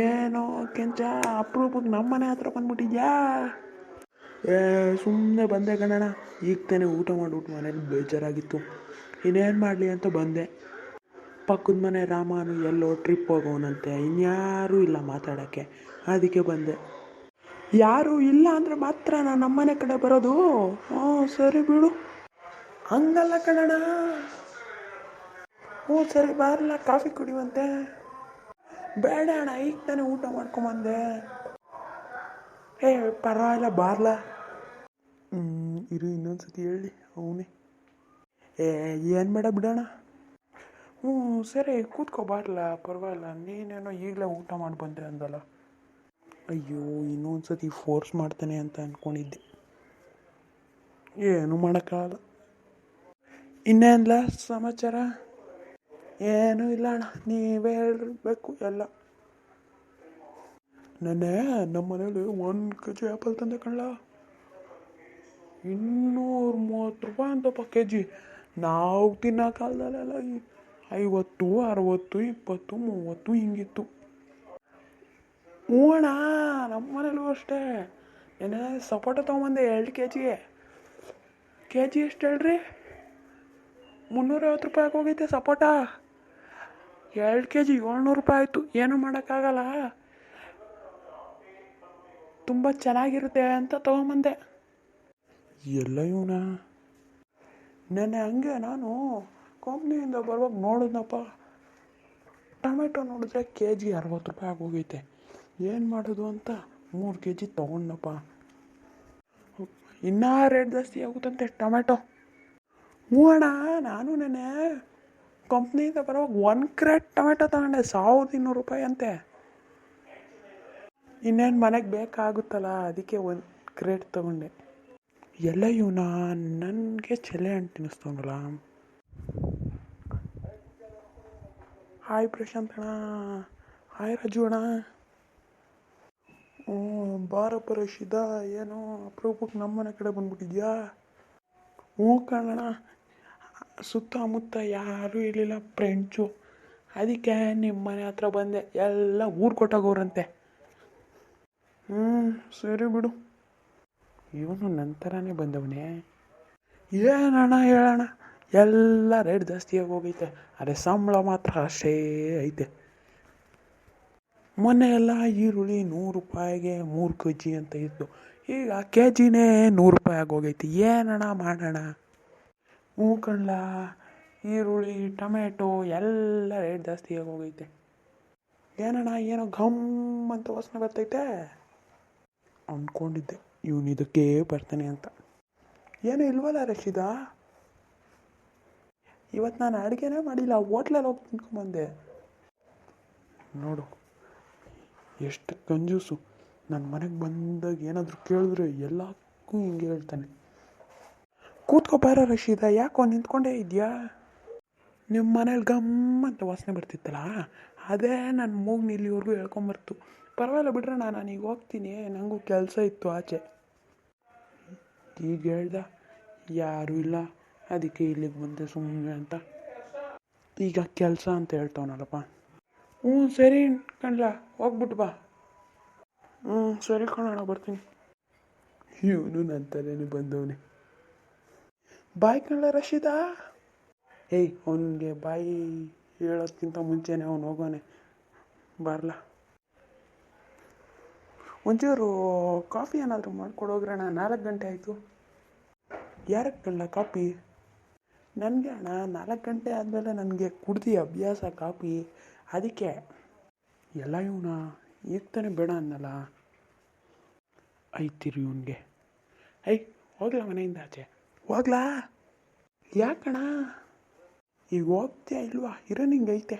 ಏನೋ ಕೆಂಚ ಅಪ್ರೂಪಕ್ಕೆ ನಮ್ಮನೆ ಹತ್ರ ಬಂದ್ಬಿಟ್ಟಿದ್ಯಾ. ಸುಮ್ಮನೆ ಬಂದೆ ಕಣಣ್ಣ. ಈಗ ತಾನೇ ಊಟ ಮಾಡಿಬಿಟ್ಟು ಮನೇಲಿ ಬೇಜಾರಾಗಿತ್ತು. ಇನ್ನೇನು ಮಾಡಲಿ ಅಂತ ಬಂದೆ. ಪಕ್ಕದ ಮನೆ ರಾಮನು ಎಲ್ಲೋ ಟ್ರಿಪ್ ಹೋಗೋನಂತೆ, ಇನ್ಯಾರೂ ಇಲ್ಲ ಮಾತಾಡೋಕ್ಕೆ, ಅದಕ್ಕೆ ಬಂದೆ. ಯಾರೂ ಇಲ್ಲ ಅಂದರೆ ಮಾತ್ರ ನಾನು ನಮ್ಮನೆ ಕಡೆ ಬರೋದು. ಹ್ಞೂ ಸರಿ ಬಿಡು. ಹಂಗಲ್ಲ ಕಣಣ್ಣ. ಹ್ಞೂ ಸರಿ ಬಾರಲ್ಲ, ಕಾಫಿ ಕುಡಿಯುವಂತೆ. ಬೇಡ ಅಣ್ಣ, ಈಗ ತಾನೇ ಊಟ ಮಾಡ್ಕೊಂಬಂದೆ. ಪರವಾಗಿಲ್ಲ ಬಾರ್ಲ. ಇರು ಇನ್ನೊಂದ್ಸತಿ ಹೇಳಿ ಅವನೇ. ಏನು ಬೇಡ ಬಿಡೋಣ. ಸರಿ ಕೂತ್ಕೋ ಬಾರ್ಲ, ಪರವಾಗಿಲ್ಲ. ನೀನೇನೋ ಈಗಲೇ ಊಟ ಮಾಡಿ ಬಂದೆ ಅಂದಲ್ಲ. ಅಯ್ಯೋ, ಇನ್ನೊಂದ್ಸತಿ ಫೋರ್ಸ್ ಮಾಡ್ತಾನೆ ಅಂತ ಅಂದ್ಕೊಂಡಿದ್ದೆ. ಏನು ಮಾಡೋಕ್ಕಾಗಲ್ಲ. ಇನ್ನೇನಲ್ಲ ಸಮಾಚಾರ? ಏನೂ ಇಲ್ಲ ಅಣ್ಣ, ನೀವೇ ಹೇಳಬೇಕು ಎಲ್ಲ. ನೆನ್ನೆ ನಮ್ಮ ಮನೇಲಿ 1 kg ಆ್ಯಪಲ್ ತಂದೆ ಕಳ್ಳ. 230 ರೂಪಾಯಿ ಅಂತಪ್ಪ kg. ನಾವು ತಿನ್ನೋ ಕಾಲದಲ್ಲೆಲ್ಲ 50, 60, 20, 30 ಹಿಂಗಿತ್ತು. ಹ್ಞೂ ಅಣ್ಣ, ನಮ್ಮ ಮನೇಲೂ ಅಷ್ಟೇ. ನೆನ್ನೆ ಸಪೋಟ ತೊಗೊಂಬಂದೆ 2 kg. kg ಎಷ್ಟು ಹೇಳ್ರಿ? 350 ರೂಪಾಯಿ ಆಗೋಗೈತೆ ಸಪೋಟ. 2 kg 700 ರೂಪಾಯಿ ಆಯಿತು. ಏನೂ ಮಾಡೋಕ್ಕಾಗಲ್ಲ. ತುಂಬ ಚೆನ್ನಾಗಿರುತ್ತೆ ಅಂತ ತೊಗೊಂಬಂದೆ. ಎಲ್ಲ ಇವನ ನೆನ್ನೆ ಹಂಗೆ ನಾನು ಕಂಪ್ನಿಯಿಂದ ಬರುವಾಗ ನೋಡಿದ್ನಪ್ಪ. ಟೊಮೆಟೊ ನೋಡಿದ್ರೆ kg 60 ರೂಪಾಯಿ ಆಗೋಗೈತೆ. ಏನು ಮಾಡೋದು ಅಂತ 3 kg ತೊಗೊಂಡಪ್ಪ. ಇನ್ನೂ ರೇಟ್ ಜಾಸ್ತಿ ಆಗುತ್ತಂತೆ ಟೊಮೆಟೊ. ಹ್ಞೂ ಅಣ್ಣ, ನಾನು ನೆನ್ನೆ ಕಂಪ್ನಿಯಿಂದ ಬರುವಾಗ 1 ಕ್ರೇಟ್ ಟೊಮೆಟೊ ತಗೊಂಡೆ. 1200 ರೂಪಾಯಿ ಅಂತೆ. ಇನ್ನೇನು ಮನೆಗೆ ಬೇಕಾಗುತ್ತಲ್ಲ, ಅದಕ್ಕೆ 1 ಕ್ರೇಟ್ ತೊಗೊಂಡೆ. ಎಲ್ಲ ಇವನ ನನಗೆ ಚೆಲೆ ಹಣ್ಣು ತಿನ್ನಿಸ್ತವನಲ್ಲ. ಹಾಯ್ ಪ್ರಶಾಂತ್ ಅಣ್ಣ. ಹಾಯ್ ರಾಜು ಅಣ್ಣ. ಬಾರಪ್ಪ ರಶೀದ, ಏನೋ ಅಪರೂಪಕ್ಕೆ ನಮ್ಮನೆ ಕಡೆ ಬಂದ್ಬಿಟ್ಟಿದ್ಯಾ. ಹ್ಞೂ ಕಣಣ್ಣ, ಸುತ್ತಮುತ್ತ ಯಾರೂ ಇರಲಿಲ್ಲ ಫ್ರೆಂಡ್ಸು. ಅದಕ್ಕೆ ನಿಮ್ಮ ಮನೆ ಹತ್ರ ಬಂದೆ. ಎಲ್ಲ ಊರು ಕೊಟ್ಟಾಗವ್ರಂತೆ. ಸರಿ ಬಿಡು. ಇವನು ನನ್ನ ಥರನೇ ಬಂದವನೇ. ಏನಣ್ಣ ಹೇಳೋಣ, ಎಲ್ಲ ರೇಟ್ ಜಾಸ್ತಿ ಆಗೋಗೈತೆ. ಅದೇ ಸಂಬಳ ಮಾತ್ರ ಅಷ್ಟೇ ಐತೆ. ಮೊನ್ನೆ ಎಲ್ಲ ಈರುಳ್ಳಿ 100 ರೂಪಾಯಿಗೆ 3 kg ಅಂತ ಇತ್ತು. ಈಗ kgನೇ 100 ರೂಪಾಯಿ ಆಗೋಗೈತೆ. ಏನಣ್ಣ ಮಾಡೋಣ? ಹ್ಞೂ ಕಣ್ಲ, ಈರುಳ್ಳಿ ಟೊಮೆಟೊ ಎಲ್ಲ ರೇಟ್ ಜಾಸ್ತಿ ಆಗೋಗೈತೆ. ಏನಣ್ಣ ಏನೋ ಘಮ್ ಅಂತ ವಾಸನೆ ಬರ್ತೈತೆ. ಅಂದ್ಕೊಂಡಿದ್ದೆ ಇವನು ಇದಕ್ಕೆ ಬರ್ತಾನೆ ಅಂತ. ಏನೂ ಇಲ್ವಲ್ಲ ರಶೀದ? ಇವತ್ತು ನಾನು ಅಡುಗೆನೇ ಮಾಡಿಲ್ಲ, ಹೋಟ್ಲಲ್ಲಿ ಹೋಗಿ ತಿನ್ಕೊಂಬಂದೆ. ನೋಡು ಎಷ್ಟು ಕಂಜೂಸು. ನನ್ನ ಮನೆಗೆ ಬಂದಾಗ ಏನಾದರೂ ಕೇಳಿದ್ರೆ ಎಲ್ಲಕ್ಕೂ ಹಿಂಗೆ ಹೇಳ್ತಾನೆ. ಕೂತ್ಕೋ ಬಾರ ರಶೀದ, ಯಾಕೋ ನಿಂತ್ಕೊಂಡೇ ಇದೆಯಾ? ನಿಮ್ಮ ಮನೇಲಿ ಗಮ್ ಅಂತ ವಾಸನೆ ಬರ್ತಿತ್ತಲ್ಲ, ಅದೇ ನನ್ನ ಮೂಗು ಇಲ್ಲಿವರೆಗೂ ಹೇಳ್ಕೊಂಬರ್ತು. ಪರವಾಗಿಲ್ಲ ಬಿಡ್ರಣ್ಣ, ನಾನೀಗ ಹೋಗ್ತೀನಿ, ನನಗೂ ಕೆಲಸ ಇತ್ತು ಆಚೆ. ಈಗ ಹೇಳ್ದ ಯಾರೂ ಇಲ್ಲ, ಅದಕ್ಕೆ ಇಲ್ಲಿಗೆ ಬಂದೆ ಸುಮ್ಮನೆ ಅಂತ. ಈಗ ಕೆಲಸ ಅಂತ ಹೇಳ್ತವನಲ್ಲಪ್ಪ. ಸರಿ ಕಣ್ಲ, ಹೋಗ್ಬಿಟ್ಟು ಬಾ. ಸರಿ ಕಣಣ್ಣ, ಬರ್ತೀನಿ. ಇವನು ನನ್ನ ತಲೆನೇ ಬಂದವನೇ. ಬಾಯ್ ಕಣ್ಲ ರಶೀದ. ಅವನಿಗೆ ಬಾಯಿ ಹೇಳೋದಕ್ಕಿಂತ ಮುಂಚೆನೇ ಅವನು ಹೋಗೋನೆ. ಬರಲ, ಒಂಚೂರು ಕಾಫಿ ಏನಾದರೂ ಮಾಡ್ಕೊಡೋಗ್ರಣ್ಣ. 4 ಗಂಟೆ ಆಯಿತು. ಯಾರಕ್ಕೆ ಕಣ್ಲ ಕಾಫಿ? ನನಗೆ ಅಣ್ಣ, 4 ಗಂಟೆ ಆದಮೇಲೆ ನನಗೆ ಕುಡ್ದು ಅಭ್ಯಾಸ ಕಾಫಿ, ಅದಕ್ಕೆ. ಎಲ್ಲ ಇವನ ಈಗ ತಾನೇ ಬೇಡ ಅನ್ನಲ್ಲ. ಐತಿರಿ ಇವನಿಗೆ. ಹೋಗ್ಲಾ ಮನೆಯಿಂದ ಆಚೆ? ಹೋಗ್ಲಾ? ಯಾಕಣ್ಣ ಈಗ ಹೋಗ್ತೀಯಾ ಇಲ್ವಾ? ಇರೋ ನಿಂಗೆ ಐತೆ.